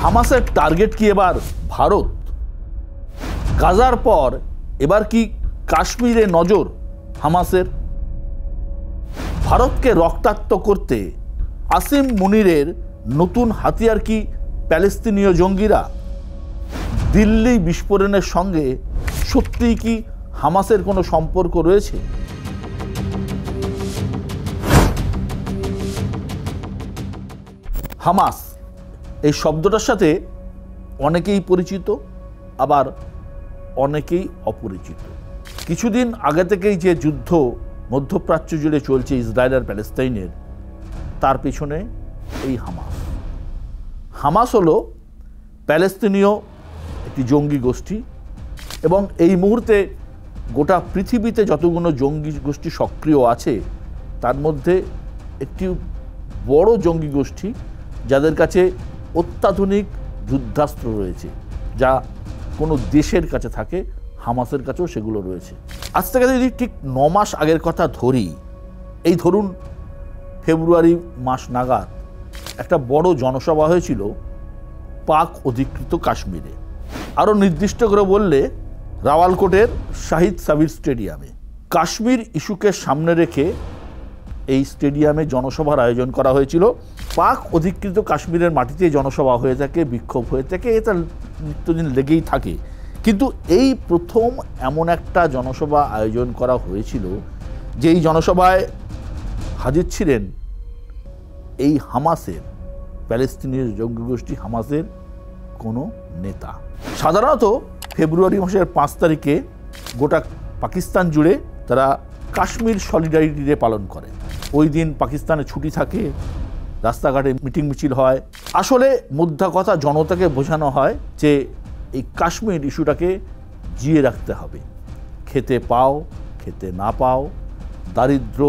হামাসের টার্গেট কি এবার ভারত? গাজার পর এবার কি কাশ্মীরে নজর হামাসের? ভারতকে রক্তাক্ত করতে আসিম মুনিরের নতুন হাতিয়ার কি প্যালেস্তিনীয় জঙ্গিরা? দিল্লি বিস্ফোরণের সঙ্গে সত্যিই কি হামাসের কোনো সম্পর্ক রয়েছে? হামাস এই শব্দটার সাথে অনেকেই পরিচিত, আবার অনেকেই অপরিচিত। কিছুদিন আগে থেকেই যে যুদ্ধ মধ্যপ্রাচ্য জুড়ে চলছে ইসরায়েল আর প্যালেস্তাইনের, তার পেছনে এই হামাস। হামাস হলো প্যালেস্তিনীয় একটি জঙ্গি গোষ্ঠী এবং এই মুহূর্তে গোটা পৃথিবীতে যতগুলো জঙ্গি গোষ্ঠী সক্রিয় আছে তার মধ্যে একটি বড় জঙ্গি গোষ্ঠী যাদের কাছে অত্যাধুনিক যুদ্ধাস্ত্র রয়েছে, যা কোনো দেশের কাছে থাকে, হামাসের কাছেও সেগুলো রয়েছে। আজ থেকে যদি ঠিক 9 মাস আগের কথা ধরি, এই ধরুন ফেব্রুয়ারি মাস নাগাদ একটা বড় জনসভা হয়েছিল পাক অধিকৃত কাশ্মীরে, আরও নির্দিষ্ট করে বললে রাওয়ালকোটের শাহিদ সাবির স্টেডিয়ামে। কাশ্মীর ইস্যুকে সামনে রেখে এই স্টেডিয়ামে জনসভার আয়োজন করা হয়েছিল। পাক অধিকৃত কাশ্মীরের মাটিতে জনসভা হয়ে থাকে, বিক্ষোভ হয়ে থাকে, এটা নিত্যদিন লেগেই থাকে। কিন্তু এই প্রথম এমন একটা জনসভা আয়োজন করা হয়েছিল যেই জনসভায় হাজির ছিলেন এই হামাসের, প্যালেস্তিনীয় জঙ্গি গোষ্ঠী হামাসের কোনো নেতা। সাধারণত ফেব্রুয়ারি মাসের 5 তারিখে গোটা পাকিস্তান জুড়ে তারা কাশ্মীর সলিডারিটি ডে পালন করে। ওই দিন পাকিস্তানে ছুটি থাকে, রাস্তাঘাটে মিটিং মিছিল হয়। আসলে মোদ্দা কথা জনতাকে বোঝানো হয় যে এই কাশ্মীর ইস্যুটাকে জিয়ে রাখতে হবে। খেতে পাও, খেতে না পাও, দারিদ্র,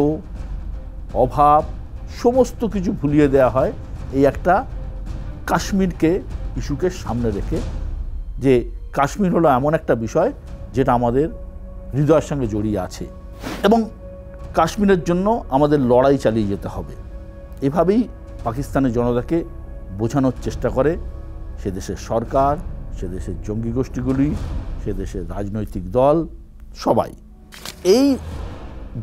অভাব সমস্ত কিছু ভুলিয়ে দেওয়া হয় এই একটা কাশ্মীরকে ইস্যুকে সামনে রেখে, যে কাশ্মীর হলো এমন একটা বিষয় যেটা আমাদের হৃদয়ের সঙ্গে জড়িয়ে আছে এবং কাশ্মীরের জন্য আমাদের লড়াই চালিয়ে যেতে হবে। এভাবেই পাকিস্তানের জনতাকে বোঝানোর চেষ্টা করে সে দেশের সরকার, সে দেশের জঙ্গি গোষ্ঠীগুলি, সে দেশের রাজনৈতিক দল, সবাই। এই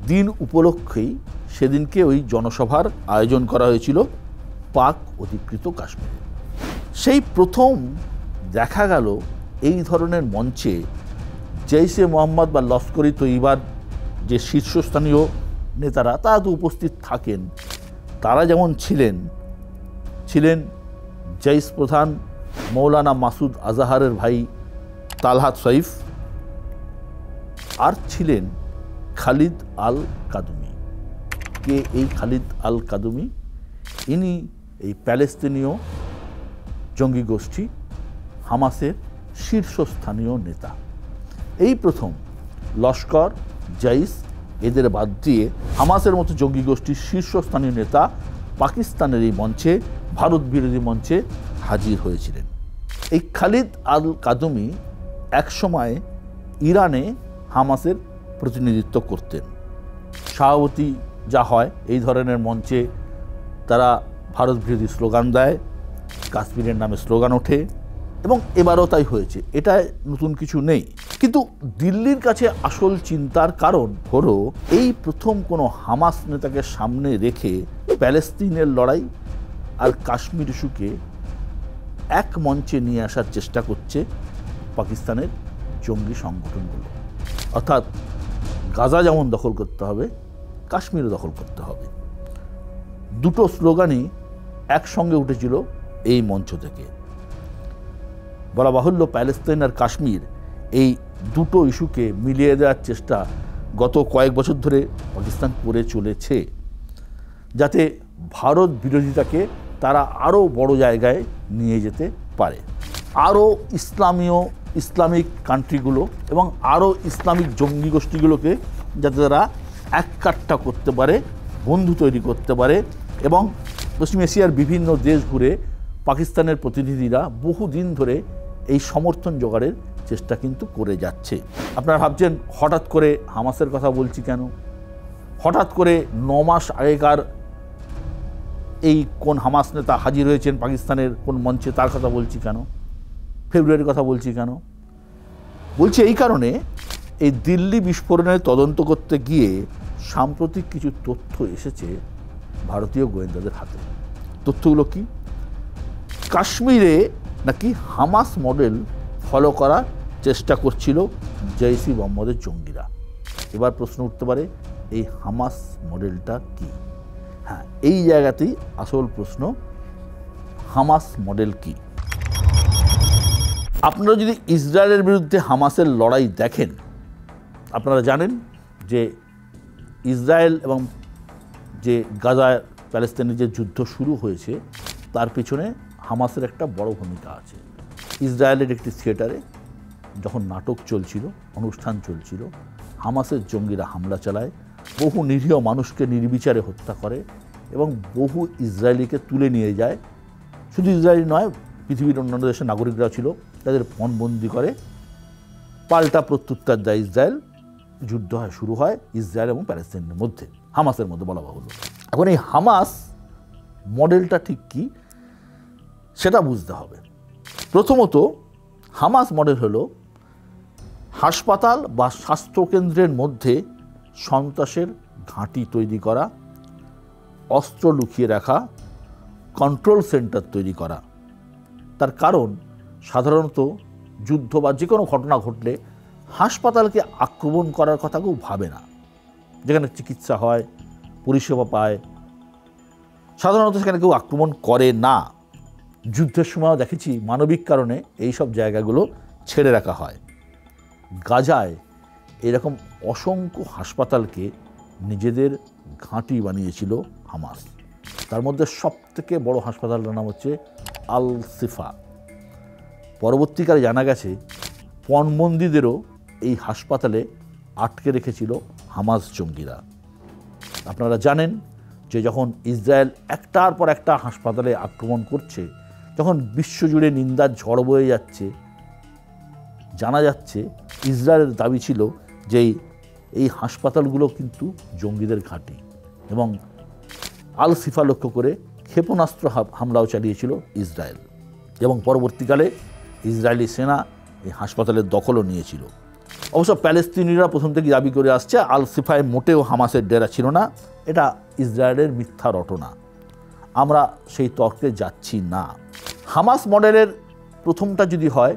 দিন উপলক্ষেই সেদিনকে ওই জনসভার আয়োজন করা হয়েছিল পাক অধিকৃত কাশ্মীরে। সেই প্রথম দেখা গেল এই ধরনের মঞ্চে জৈশে মোহাম্মদ বা লস্করি তৈবার যে শীর্ষস্থানীয় নেতারা তারা তো উপস্থিত থাকেন। তারা যেমন ছিলেন জৈশ প্রধান মৌলানা মাসুদ আজাহারের ভাই তালহাত সইফ, আর ছিলেন খালিদ আল কাদুমি। কে এই খালিদ আল কাদুমি? ইনি এই প্যালেস্তিনীয় জঙ্গি গোষ্ঠী হামাসের শীর্ষস্থানীয় নেতা। এই প্রথম লস্কর, জৈশ এদের বাদ দিয়ে হামাসের মতো জঙ্গি গোষ্ঠীর শীর্ষস্থানীয় নেতা পাকিস্তানের এই মঞ্চে, ভারত বিরোধী মঞ্চে হাজির হয়েছিলেন। এই খালিদ আল কাদুমি একসময় ইরানে হামাসের প্রতিনিধিত্ব করতেন। স্বভাবতই যা হয় এই ধরনের মঞ্চে তারা ভারত বিরোধী স্লোগান দেয়, কাশ্মীরের নামে স্লোগান ওঠে এবং এবারও তাই হয়েছে। এটা নতুন কিছু নেই। কিন্তু দিল্লির কাছে আসল চিন্তার কারণ হলো এই প্রথম কোনো হামাস নেতাকে সামনে রেখে প্যালেস্তিনের লড়াই আর কাশ্মীর ইস্যুকে এক মঞ্চে নিয়ে আসার চেষ্টা করছে পাকিস্তানের জঙ্গি সংগঠনগুলো। অর্থাৎ গাজা যেমন দখল করতে হবে, কাশ্মীরও দখল করতে হবে। দুটো স্লোগানই একসঙ্গে উঠেছিল এই মঞ্চ থেকে। বলা বাহুল্য প্যালেস্তাইন আর কাশ্মীর এই দুটো ইস্যুকে মিলিয়ে দেওয়ার চেষ্টা গত কয়েক বছর ধরে পাকিস্তান করে চলেছে, যাতে ভারত বিরোধিতাকে তারা আরও বড় জায়গায় নিয়ে যেতে পারে। আরও ইসলামিক কান্ট্রিগুলো এবং আরও ইসলামিক জঙ্গি গোষ্ঠীগুলোকে যাতে তারা এককাট্টা করতে পারে, বন্ধু তৈরি করতে পারে। এবং পশ্চিম এশিয়ার বিভিন্ন দেশ ঘুরে পাকিস্তানের প্রতিনিধিরা বহুদিন ধরে এই সমর্থন জোগাড়ের চেষ্টা কিন্তু করে যাচ্ছে। আপনারা ভাবছেন হঠাৎ করে হামাসের কথা বলছি কেন? হঠাৎ করে 9 মাস আগেকার এই কোন হামাস নেতা হাজির হয়েছেন পাকিস্তানের কোন মঞ্চে তার কথা বলছি কেন, ফেব্রুয়ারির কথা বলছি কেন? বলছি এই কারণে, এই দিল্লি বিস্ফোরণের তদন্ত করতে গিয়ে সাম্প্রতিক কিছু তথ্য এসেছে ভারতীয় গোয়েন্দাদের হাতে। তথ্যগুলো কি? কাশ্মীরে নাকি হামাস মডেল ফলো করার চেষ্টা করছিল জৈশ-ই মোহাম্মদের জঙ্গিরা। এবার প্রশ্ন উঠতে পারে, এই হামাস মডেলটা কি? হ্যাঁ, এই জায়গাতেই আসল প্রশ্ন, হামাস মডেল কি? আপনারা যদি ইসরায়েলের বিরুদ্ধে হামাসের লড়াই দেখেন, আপনারা জানেন যে ইসরায়েল এবং যে গাজায় প্যালেস্তাইনের যে যুদ্ধ শুরু হয়েছে তার পিছনে হামাসের একটা বড় ভূমিকা আছে। ইসরায়েলের একটি থিয়েটারে যখন নাটক চলছিল, অনুষ্ঠান চলছিল, হামাসের জঙ্গিরা হামলা চালায়, বহু নিরীহ মানুষকে নির্বিচারে হত্যা করে এবং বহু ইসরায়েলিকে তুলে নিয়ে যায়। শুধু ইসরায়েলি নয়, পৃথিবীর অন্যান্য দেশের নাগরিকরা ছিল, তাদের পণবন্দি করে। পাল্টা প্রত্যুত্তর দেয় ইসরায়েল, যুদ্ধ শুরু হয় ইসরায়েল এবং প্যালেস্তাইনের মধ্যে, হামাসের মধ্যে বলা বাহুল্য। এখন এই হামাস মডেলটা ঠিক কি সেটা বুঝতে হবে। প্রথমত, হামাস মডেল হলো হাসপাতাল বা স্বাস্থ্যকেন্দ্রের মধ্যে সন্ত্রাসের ঘাঁটি তৈরি করা, অস্ত্র লুকিয়ে রাখা, কন্ট্রোল সেন্টার তৈরি করা। তার কারণ, সাধারণত যুদ্ধ বা যে কোনো ঘটনা ঘটলে হাসপাতালকে আক্রমণ করার কথা কেউ ভাবে না, যেখানে চিকিৎসা হয়, পরিষেবা পায়, সাধারণত সেখানে কেউ আক্রমণ করে না। যুদ্ধের সময়ও দেখেছি মানবিক কারণে এই সব জায়গাগুলো ছেড়ে রাখা হয়। গাজায় এরকম অসংখ্য হাসপাতালকে নিজেদের ঘাঁটি বানিয়েছিল হামাস। তার মধ্যে সবথেকে বড় হাসপাতালটার নাম হচ্ছে আল শিফা। পরবর্তীকালে জানা গেছে পণবন্দীদেরও এই হাসপাতালে আটকে রেখেছিল হামাস জঙ্গিরা। আপনারা জানেন যে যখন ইসরায়েল একটার পর একটা হাসপাতালে আক্রমণ করছে, যখন বিশ্বজুড়ে নিন্দার ঝড় বয়ে যাচ্ছে, জানা যাচ্ছে ইসরায়েলের দাবি ছিল যে এই হাসপাতালগুলো কিন্তু জঙ্গিদের ঘাঁটি, এবং আল শিফা লক্ষ্য করে ক্ষেপণাস্ত্র হামলাও চালিয়েছিল ইসরায়েল, এবং পরবর্তীকালে ইসরায়েলি সেনা এই হাসপাতালের দখলও নিয়েছিল। অবশ্য প্যালেস্তিনিরা প্রথম থেকে দাবি করে আসছে আল শিফায় মোটেও হামাসের ডেরা ছিল না, এটা ইসরায়েলের মিথ্যা রটনা। আমরা সেই তর্কে যাচ্ছি না। হামাস মডেলের প্রথমটা যদি হয়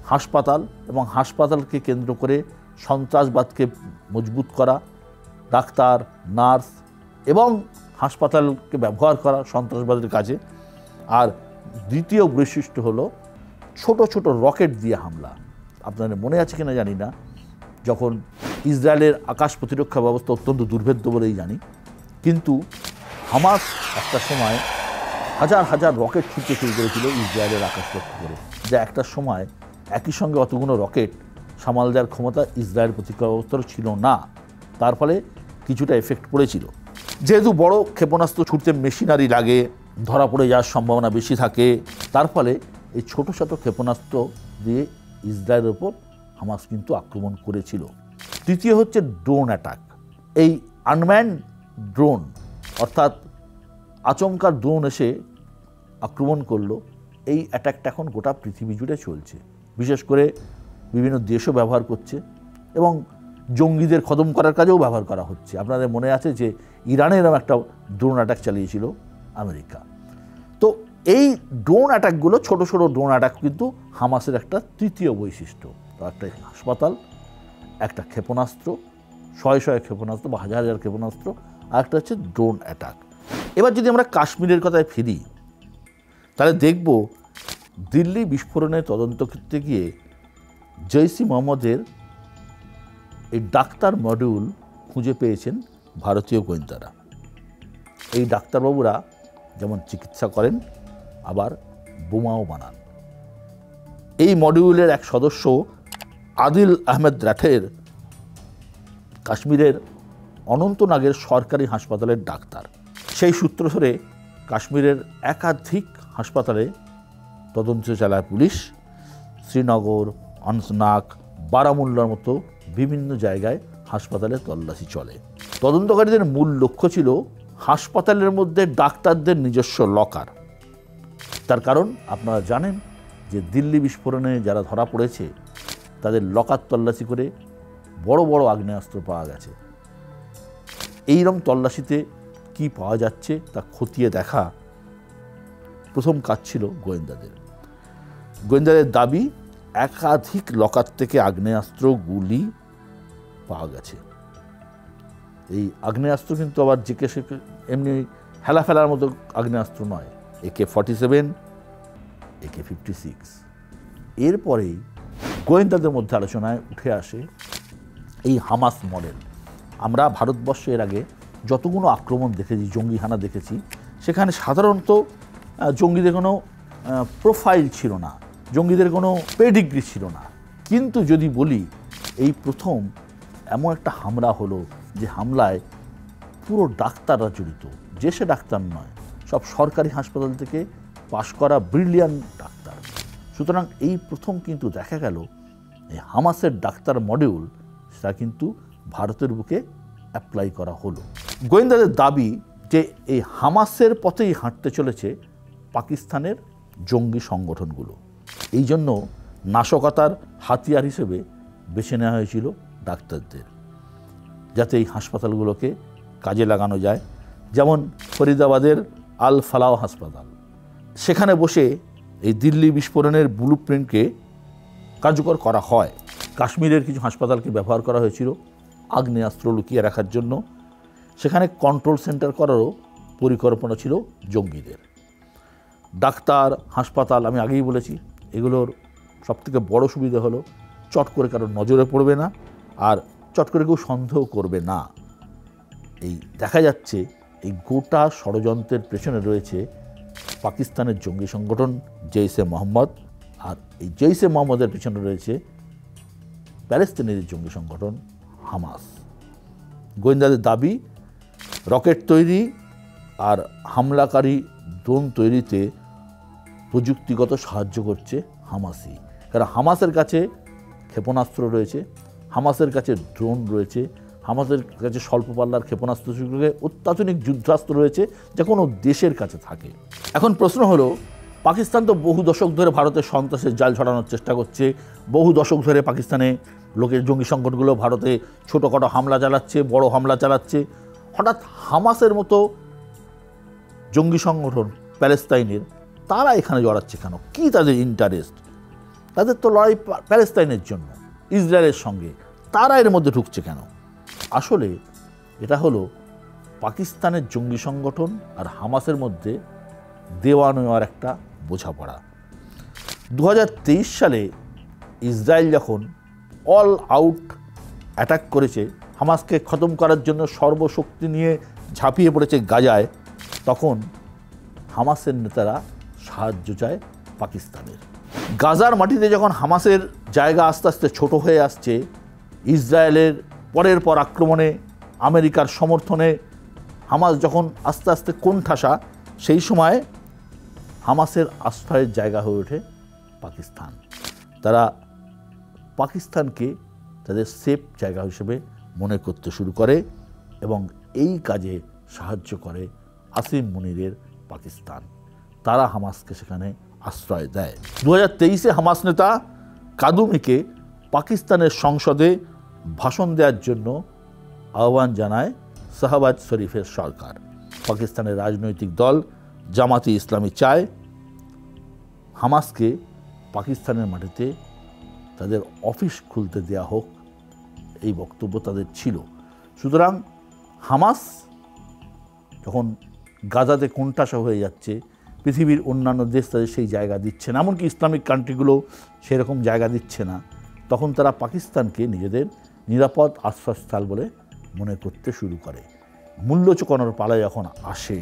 হাসপাতাল, এবং হাসপাতালকে কেন্দ্র করে সন্ত্রাসবাদকে মজবুত করা, ডাক্তার, নার্স এবং হাসপাতালকে ব্যবহার করা সন্ত্রাসবাদের কাজে, আর দ্বিতীয় বৈশিষ্ট্য হলো ছোট ছোট রকেট দিয়ে হামলা। আপনাদের মনে আছে কিনা জানি না, যখন ইসরায়েলের আকাশ প্রতিরক্ষা ব্যবস্থা অত্যন্ত দুর্ভেদ্য বলেই জানি, কিন্তু হামাস একটা সময় হাজার হাজার রকেট ছুটতে শুরু করেছিল ইসরায়েলের আকাশ লক্ষ্য করে, যা একটা সময় একই সঙ্গে অতগুলো রকেট সামাল দেওয়ার ক্ষমতা ইসরায়েল প্রতিরক্ষা ব্যবস্থার ছিল না। তার ফলে কিছুটা এফেক্ট পড়েছিল। যেহেতু বড় ক্ষেপণাস্ত্র ছুটতে মেশিনারি লাগে, ধরা পড়ে যাওয়ার সম্ভাবনা বেশি থাকে, তার ফলে এই ছোটো ছোটো ক্ষেপণাস্ত্র দিয়ে ইসরায়েলের ওপর হামাস কিন্তু আক্রমণ করেছিল। তৃতীয় হচ্ছে ড্রোন অ্যাটাক। এই আনম্যান ড্রোন, অর্থাৎ আচমকা ড্রোন এসে আক্রমণ করলো, এই অ্যাটাকটা এখন গোটা পৃথিবী জুড়ে চলছে। বিশেষ করে বিভিন্ন দেশও ব্যবহার করছে এবং জঙ্গিদের খতম করার কাজেও ব্যবহার করা হচ্ছে। আপনাদের মনে আছে যে ইরানের একটা ড্রোন অ্যাটাক চালিয়েছিল আমেরিকা। তো এই ড্রোন অ্যাটাকগুলো, ছোট ছোট ড্রোন অ্যাটাক কিন্তু হামাসের একটা তৃতীয় বৈশিষ্ট্য। তো একটা হাসপাতাল, একটা ক্ষেপণাস্ত্র, শয়ে শয়ে ক্ষেপণাস্ত্র বা হাজার হাজার ক্ষেপণাস্ত্র, আর একটা হচ্ছে ড্রোন অ্যাটাক। এবার যদি আমরা কাশ্মীরের কথায় ফিরি, তাহলে দেখব দিল্লি বিস্ফোরণের তদন্ত করতে গিয়ে জৈশ-ই মোহাম্মদের এই ডাক্তার মডিউল খুঁজে পেয়েছেন ভারতীয় গোয়েন্দারা। এই ডাক্তারবাবুরা যেমন চিকিৎসা করেন, আবার বোমাও বানান। এই মডিউলের এক সদস্য আদিল আহমেদ রাঠের কাশ্মীরের অনন্তনাগের সরকারি হাসপাতালের ডাক্তার। সেই সূত্র ধরে কাশ্মীরের একাধিক হাসপাতালে তদন্ত চালায় পুলিশ। শ্রীনগর, অনন্তনাগ, বারামুল্লার মতো বিভিন্ন জায়গায় হাসপাতালে তল্লাশি চলে। তদন্তকারীদের মূল লক্ষ্য ছিল হাসপাতালের মধ্যে ডাক্তারদের নিজস্ব লকার। তার কারণ আপনারা জানেন যে দিল্লি বিস্ফোরণে যারা ধরা পড়েছে তাদের লকার তল্লাশি করে বড় বড় আগ্নেয়াস্ত্র পাওয়া গেছে। এইরকম তল্লাশিতে কি পাওয়া যাচ্ছে তা খতিয়ে দেখা প্রথম কাজ ছিল গোয়েন্দাদের। গোয়েন্দাদের দাবি একাধিক লকার থেকে আগ্নেয়াস্ত্র, গুলি পাওয়া গেছে। এই আগ্নেয়াস্ত্র কিন্তু আবার জিকে এমনি হেলা ফেলার মতো আগ্নেয়াস্ত্র নয়, AK-47, AK-56। এরপরেই গোয়েন্দাদের মধ্যে আলোচনায় উঠে আসে এই হামাস মডেল। আমরা ভারতবর্ষে এর আগে যতগুলো আক্রমণ দেখেছি, জঙ্গি হানা দেখেছি, সেখানে সাধারণত জঙ্গিদের কোনো প্রোফাইল ছিল না, জঙ্গিদের কোনো পেডিগ্রি ছিল না। কিন্তু যদি বলি এই প্রথম এমন একটা হামলা হলো যে হামলায় পুরো ডাক্তাররা জড়িত, যে সে ডাক্তার নয়, সব সরকারি হাসপাতাল থেকে পাশ করা ব্রিলিয়ান্ট ডাক্তার। সুতরাং এই প্রথম কিন্তু দেখা গেল এই হামাসের ডাক্তার মডিউল সেটা কিন্তু ভারতের বুকে অ্যাপ্লাই করা হলো। গোয়েন্দাদের দাবি যে এই হামাসের পথেই হাঁটতে চলেছে পাকিস্তানের জঙ্গি সংগঠনগুলো। এই জন্য নাশকতার হাতিয়ার হিসেবে বেছে নেওয়া হয়েছিল ডাক্তারদের, যাতে এই হাসপাতালগুলোকে কাজে লাগানো যায়। যেমন ফরিদাবাদের আল ফালাহ হাসপাতাল, সেখানে বসে এই দিল্লি বিস্ফোরণের ব্লুপ্রিন্টকে কার্যকর করা হয়। কাশ্মীরের কিছু হাসপাতালকে ব্যবহার করা হয়েছিল আগ্নেয়াস্ত্র লুকিয়ে রাখার জন্য। সেখানে কন্ট্রোল সেন্টার করারও পরিকল্পনা ছিল জঙ্গিদের। ডাক্তার, হাসপাতাল, আমি আগেই বলেছি, এগুলোর সবথেকে বড় সুবিধা হলো চট করে কারোর নজরে পড়বে না, আর চট করে কেউ সন্দেহ করবে না। এই দেখা যাচ্ছে এই গোটা ষড়যন্ত্রের পেছনে রয়েছে পাকিস্তানের জঙ্গি সংগঠন জৈশে মোহাম্মদ, আর এই জৈশে মোহাম্মদের পেছনে রয়েছে প্যালেস্তিনের জঙ্গি সংগঠন হামাস। গোয়েন্দাদের দাবি রকেট তৈরি আর হামলাকারী ড্রোন তৈরিতে প্রযুক্তিগত সাহায্য করছে হামাসই। কারণ হামাসের কাছে ক্ষেপণাস্ত্র রয়েছে, হামাসের কাছে ড্রোন রয়েছে, হামাসের কাছে স্বল্প পাল্লার ক্ষেপণাস্ত্র থেকে অত্যাধুনিক যুদ্ধাস্ত্র রয়েছে, যা কোনো দেশের কাছে থাকে। এখন প্রশ্ন হলো, পাকিস্তান তো বহু দশক ধরে ভারতের সন্ত্রাসের জাল ছড়ানোর চেষ্টা করছে, বহু দশক ধরে পাকিস্তানে লোকের জঙ্গি সংগঠনগুলো ভারতে ছোটোখাটো হামলা চালাচ্ছে, বড় হামলা চালাচ্ছে। হঠাৎ হামাসের মতো জঙ্গি সংগঠন প্যালেস্তাইনের, তারা এখানে জড়াচ্ছে কেন? কি তাদের ইন্টারেস্ট? তাদের তো লড়াই প্যালেস্তাইনের জন্য, ইসরায়েলের সঙ্গে, তারা এর মধ্যে ঢুকছে কেন? আসলে এটা হলো পাকিস্তানের জঙ্গি সংগঠন আর হামাসের মধ্যে দেওয়া নেওয়ার একটা বোঝাপড়া। 2023 সালে ইসরায়েল যখন অল আউট অ্যাটাক করেছে, হামাসকে খতম করার জন্য সর্বশক্তি নিয়ে ঝাঁপিয়ে পড়েছে গাজায়, তখন হামাসের নেতারা সাহায্য চায় পাকিস্তানের। গাজার মাটিতে যখন হামাসের জায়গা আস্তে আস্তে ছোট হয়ে আসছে, ইসরায়েলের পরের পর আক্রমণে আমেরিকার সমর্থনে হামাস যখন আস্তে আস্তে কোণঠাসা, সেই সময় হামাসের আশ্রয়ের জায়গা হয়ে ওঠে পাকিস্তান। তারা পাকিস্তানকে তাদের সেফ জায়গা হিসেবে মনে করতে শুরু করে এবং এই কাজে সাহায্য করে আসিম মুনিরের পাকিস্তান। তারা হামাসকে সেখানে আশ্রয় দেয়। 2023-এ হামাস নেতা কাদুমিকে পাকিস্তানের সংসদে ভাষণ দেওয়ার জন্য আহ্বান জানায় শাহবাজ শরীফের সরকার। পাকিস্তানের রাজনৈতিক দল জামাতে ইসলামী চায় হামাসকে পাকিস্তানের মাটিতে তাদের অফিস খুলতে দেয়া হোক, এই বক্তব্য তাদের ছিল। সুতরাং হামাস যখন গাজাতে কোণঠাসা হয়ে যাচ্ছে, পৃথিবীর অন্যান্য দেশ তাদের সেই জায়গা দিচ্ছে না, এমনকি ইসলামিক কান্ট্রিগুলো সেরকম জায়গা দিচ্ছে না, তখন তারা পাকিস্তানকে নিজেদের নিরাপদ আশ্রয়স্থল বলে মনে করতে শুরু করে। মূল্য চোকানোর পালা যখন আসে,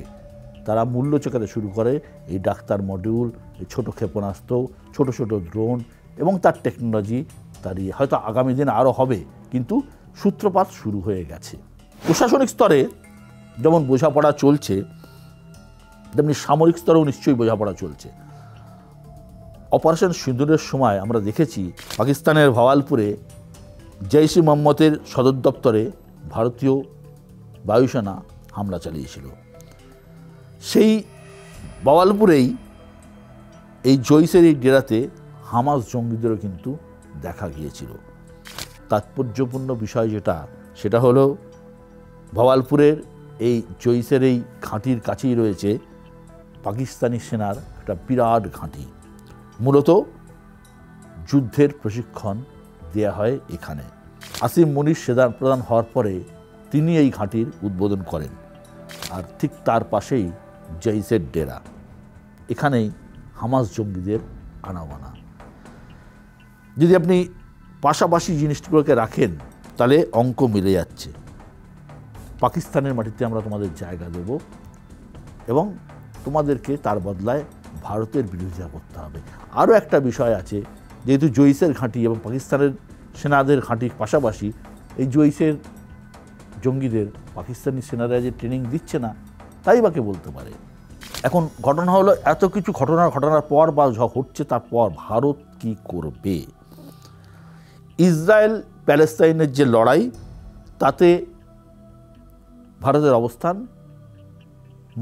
তারা মূল্য চোকাতে শুরু করে এই ডাক্তার মডিউল, এই ছোটো ক্ষেপণাস্ত্র, ছোট ছোট ড্রোন এবং তার টেকনোলজি দাঁড়িয়ে হয়তো আগামী দিন আরও হবে, কিন্তু সূত্রপাত শুরু হয়ে গেছে। প্রশাসনিক স্তরে যেমন বোঝাপড়া চলছে, তেমনি সামরিক স্তরেও নিশ্চয়ই বোঝাপড়া চলছে। অপারেশন সিঁদুরের সময় আমরা দেখেছি পাকিস্তানের ভাওয়ালপুরে জৈশ-ই-মোহাম্মদের সদর দপ্তরে ভারতীয় বায়ুসেনা হামলা চালিয়েছিল। সেই বাওয়ালপুরেই এই জইসের এই ডেরাতে হামাস জঙ্গিদেরও কিন্তু দেখা গিয়েছিল। তাৎপর্যপূর্ণ বিষয় সেটা হলো ভাওয়ালপুরের এই জইসের এই ঘাঁটির কাছেই রয়েছে পাকিস্তানি সেনার একটা বিরাট ঘাঁটি। মূলত যুদ্ধের প্রশিক্ষণ দেয়া হয় এখানে। আসিম মুনির সেনা প্রধান হওয়ার পরে তিনি এই ঘাঁটির উদ্বোধন করেন। আর ঠিক তার পাশেই জইসের ডেরা, এখানেই হামাস জঙ্গিদের আনাগোনা। যদি আপনি পাশাপাশি জিনিসগুলোকে রাখেন তাহলে অঙ্ক মিলে যাচ্ছে। পাকিস্তানের মাটিতে আমরা তোমাদের জায়গা দেব এবং তোমাদেরকে তার বদলায় ভারতের বিরোধিতা করতে হবে। আরও একটা বিষয় আছে, যেহেতু জইসের ঘাঁটি এবং পাকিস্তানের সেনাদের ঘাঁটির পাশাপাশি এই জইসের জঙ্গিদের পাকিস্তানি সেনারা যে ট্রেনিং দিচ্ছে না, তাই বাকে বলতে পারে। এখন ঘটনা হলো, এত কিছু ঘটনার পর বা হচ্ছে তারপর ভারত কি করবে? ইসরায়েল প্যালেস্তাইনের যে লড়াই, তাতে ভারতের অবস্থান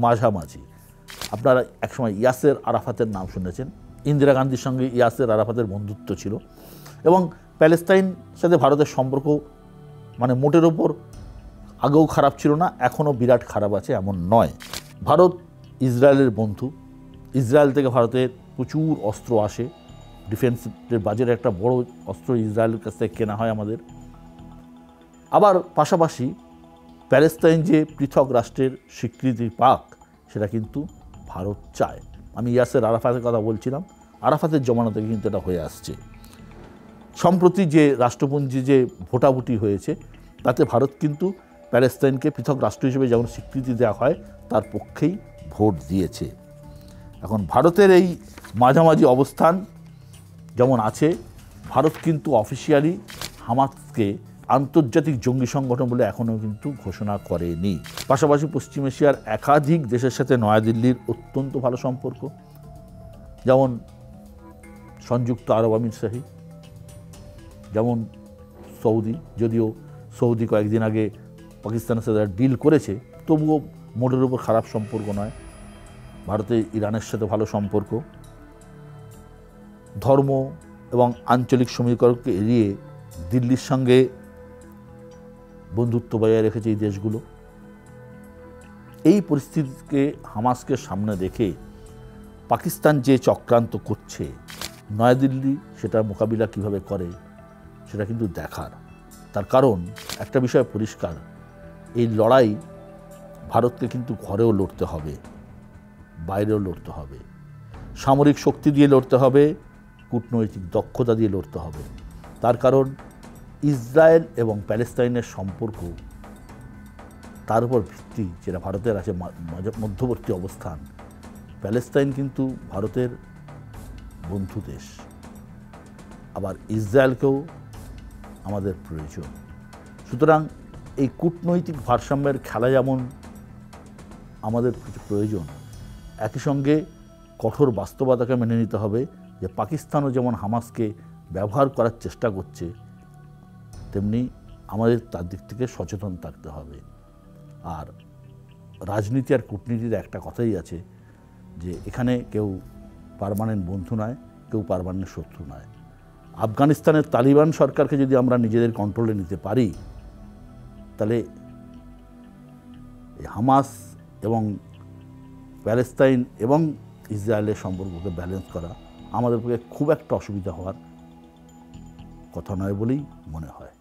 মাঝামাঝি। আপনারা একসময় ইয়াসের আরাফাতের নাম শুনেছেন। ইন্দিরা গান্ধীর সঙ্গে ইয়াসের আরাফাতের বন্ধুত্ব ছিল এবং প্যালেস্তাইন সাথে ভারতের সম্পর্ক মানে মোটের ওপর আগেও খারাপ ছিল না, এখনও বিরাট খারাপ আছে এমন নয়। ভারত ইসরায়েলের বন্ধু। ইসরায়েল থেকে ভারতের প্রচুর অস্ত্র আসে, ডিফেন্সের বাজেটের একটা বড় অস্ত্র ইসরায়েলের কাছ থেকে কেনা হয় আমাদের। আবার পাশাপাশি প্যালেস্তাইন যে পৃথক রাষ্ট্রের স্বীকৃতি পাক, সেটা কিন্তু ভারত চায়। আমি ইয়াসের আরাফাতের কথা বলছিলাম, আরাফাতের জমানা থেকে কিন্তু এটা হয়ে আসছে। সম্প্রতি যে রাষ্ট্রপুঞ্জে যে ভোটাভুটি হয়েছে, তাতে ভারত কিন্তু প্যালেস্তাইনকে পৃথক রাষ্ট্র হিসেবে যেমন স্বীকৃতি দেওয়া হয় তার পক্ষেই ভোট দিয়েছে। এখন ভারতের এই মাঝামাঝি অবস্থান যেমন আছে, ভারত কিন্তু অফিসিয়ালি হামাসকে আন্তর্জাতিক জঙ্গি সংগঠন বলে এখনও কিন্তু ঘোষণা করেনি। পাশাপাশি পশ্চিম এশিয়ার একাধিক দেশের সাথে নয়াদিল্লির অত্যন্ত ভালো সম্পর্ক, যেমন সংযুক্ত আরব আমিরশাহী, যেমন সৌদি। যদিও সৌদি কয়েকদিন আগে পাকিস্তানের সাথে ডিল করেছে, তবুও মোটের উপর খারাপ সম্পর্ক নয়। ভারতের ইরানের সাথে ভালো সম্পর্ক। ধর্ম এবং আঞ্চলিক সমীকরণকে এড়িয়ে দিল্লির সঙ্গে বন্ধুত্ব বজায় রেখেছে এই দেশগুলো। এই পরিস্থিতিকে, হামাসকে সামনে রেখে পাকিস্তান যে চক্রান্ত করছে, নয়াদিল্লি সেটার মোকাবিলা কিভাবে করে সেটা কিন্তু দেখার। তার কারণ একটা বিষয় পরিষ্কার, এই লড়াই ভারতকে কিন্তু ঘরেও লড়তে হবে, বাইরেও লড়তে হবে, সামরিক শক্তি দিয়ে লড়তে হবে, কূটনৈতিক দক্ষতা দিয়ে লড়তে হবে। তার কারণ ইসরায়েল এবং প্যালেস্তাইনের সম্পর্ক, তার উপর ভিত্তি যেটা ভারতের আছে মধ্যবর্তী অবস্থান। প্যালেস্তাইন কিন্তু ভারতের বন্ধু দেশ, আবার ইসরায়েলকেও আমাদের প্রয়োজন। সুতরাং এই কূটনৈতিক ভারসাম্যের খেলা যেমন আমাদের প্রয়োজন, একই সঙ্গে কঠোর বাস্তবতাকে মেনে নিতে হবে যে পাকিস্তানও যেমন হামাসকে ব্যবহার করার চেষ্টা করছে, তেমনি আমাদের তার দিক থেকে সচেতন থাকতে হবে। আর রাজনীতি আর কূটনীতির একটা কথাই আছে যে এখানে কেউ পার্মানেন্ট বন্ধু নয়, কেউ পার্মানেন্ট শত্রু নয়। আফগানিস্তানের তালিবান সরকারকে যদি আমরা নিজেদের কন্ট্রোলে নিতে পারি, তাহলে হামাস এবং প্যালেস্তাইন এবং ইসরায়েলের সম্পর্ককে ব্যালেন্স করা আমাদের পক্ষে খুব একটা অসুবিধা হওয়ার কথা নয় বলেই মনে হয়।